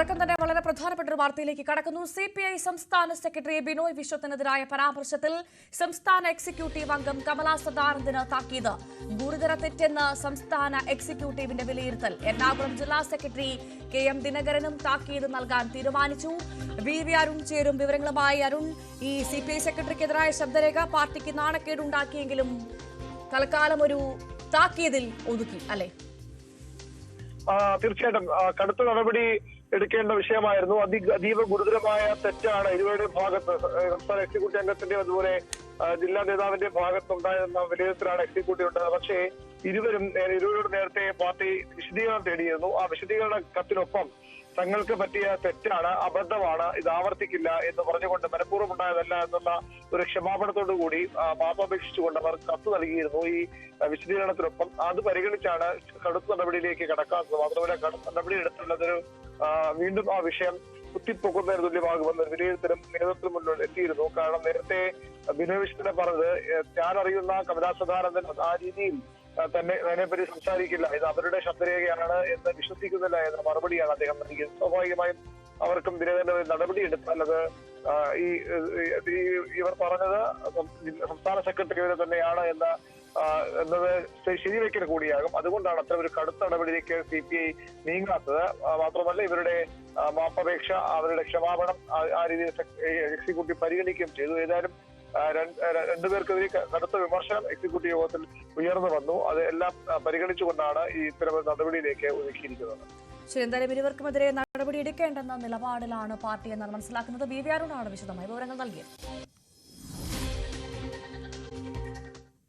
ഉടക്കം തന്നെ വളരെ പ്രധാനപ്പെട്ട ഒരു വാർത്തയിലേക്ക് കടക്കുന്നു. CPI സംസ്ഥാന സെക്രട്ടറി ബിനോയ് വിശ്വത്തിനെതിരായ പരാമർശത്തിൽ സംസ്ഥാന എക്സിക്യൂട്ടീവ് അംഗം കമലാ സദാനന്ദന് താക്കീത്. ഗുരുതര തെറ്റെന്ന് സംസ്ഥാന എക്സിക്യൂട്ടീവിന്റെ വിലയിരുത്തൽ. എറണാകുളം ജില്ലാ സെക്രട്ടറി KM ദിനകരനും താക്കീത് നൽകാൻ തീരുമാനിച്ചു. VV അരുൺ ചേരും. വിവരങ്ങളുമായി അരുൺ, ഈ CPI സെക്രട്ടറിക്കെതിരായ ശബ്ദരേഖ പാർട്ടിക്ക് നാണക്കേടുണ്ടാക്കിയെങ്കിലും തൽക്കാലം ഒരു താക്കീതിൽ ഒതുക്കി അല്ലേ? തീർച്ചയായിട്ടും കടുത്ത നടപടി എടുക്കേണ്ട വിഷയമായിരുന്നു. അതീവ ഗുരുതരമായ തെറ്റാണ് ഇരുവരുടെ ഭാഗത്ത്, സംസ്ഥാന എക്സിക്യൂട്ടീവ് അംഗത്തിന്റെ അതുപോലെ ജില്ലാ നേതാവിന്റെ ഭാഗത്തുണ്ടായെന്ന വിലയിരുത്തലാണ് എക്സിക്യൂട്ടീവ് ഉണ്ടായത്. പക്ഷേ ഇരുവരോട് നേരത്തെ പാർട്ടി വിശദീകരണം തേടിയിരുന്നു. ആ വിശദീകരണ കത്തിനൊപ്പം തങ്ങൾക്ക് പറ്റിയ തെറ്റാണ്, അബദ്ധമാണ്, ഇത് ആവർത്തിക്കില്ല എന്ന് പറഞ്ഞുകൊണ്ട് മനഃപൂർവ്വം ഉണ്ടായതല്ല എന്നുള്ള ഒരു ക്ഷമാപണത്തോടു കൂടി മാപ്പപേക്ഷിച്ചുകൊണ്ട് അവർ കത്ത് നൽകിയിരുന്നു. ഈ വിശദീകരണത്തിനൊപ്പം അത് പരിഗണിച്ചാണ് കടുത്ത നടപടിയിലേക്ക് കടക്കാത്തത്. മാത്രമല്ല കടുത്ത നടപടി എടുത്തുള്ളതൊരു വീണ്ടും ആ വിഷയം കുത്തിപ്പൊക്കുന്നതിന് തുല്യമാകുമെന്ന് വിലയിരുത്തലും നേതൃത്വം മുന്നോട്ട് എത്തിയിരുന്നു. കാരണം നേരത്തെ ബിനോയ് വിശ്വത്തിനെ പറഞ്ഞത് ഞാൻ അറിയുന്ന കമലാ സദാനന്ദൻ ആ രീതിയിൽ തന്നെ അതിനെപ്പറ്റി സംസാരിക്കില്ല, ഇത് അവരുടെ ശബ്ദരേഖയാണ് എന്ന് വിശ്വസിക്കുന്നില്ല എന്ന മറുപടിയാണ് അദ്ദേഹം നൽകിയത്. സ്വാഭാവികമായും അവർക്കും ദിനകരന്റെ നടപടി എടുത്താൽ അത് ഇവർ പറഞ്ഞത് സംസ്ഥാന സെക്രട്ടറി തന്നെയാണ് എന്നത് ശരിവെക്കൽ കൂടിയാകും. അതുകൊണ്ടാണ് അത്ര ഒരു കടുത്ത നടപടിയിലേക്ക് CPI നീങ്ങാത്തത്. മാത്രമല്ല ഇവരുടെ മാപ്പപേക്ഷ, അവരുടെ ക്ഷമാപണം ആ രീതിയിൽ എക്സിക്യൂട്ടീവ് പരിഗണിക്കുകയും ചെയ്തു. ഏതായാലും രണ്ടുപേർക്കെതിരെ കടുത്ത വിമർശനം എക്സിക്യൂട്ടീവ് യോഗത്തിൽ ഉയർന്നു വന്നു. അത് എല്ലാം പരിഗണിച്ചുകൊണ്ടാണ് ഈ ഇത്തരം നടപടിയിലേക്ക് ഒതുക്കിയിരിക്കുന്നത്. ശരി, എന്തായാലും ഇരുവർക്കുമെതിരെ നടപടിയെടുക്കേണ്ടെന്ന നിലപാടിലാണ് പാർട്ടി എന്നാണ് മനസ്സിലാക്കുന്നത്. VV അരുണാണ് വിശദമായ വിവരങ്ങൾ നൽകിയത്.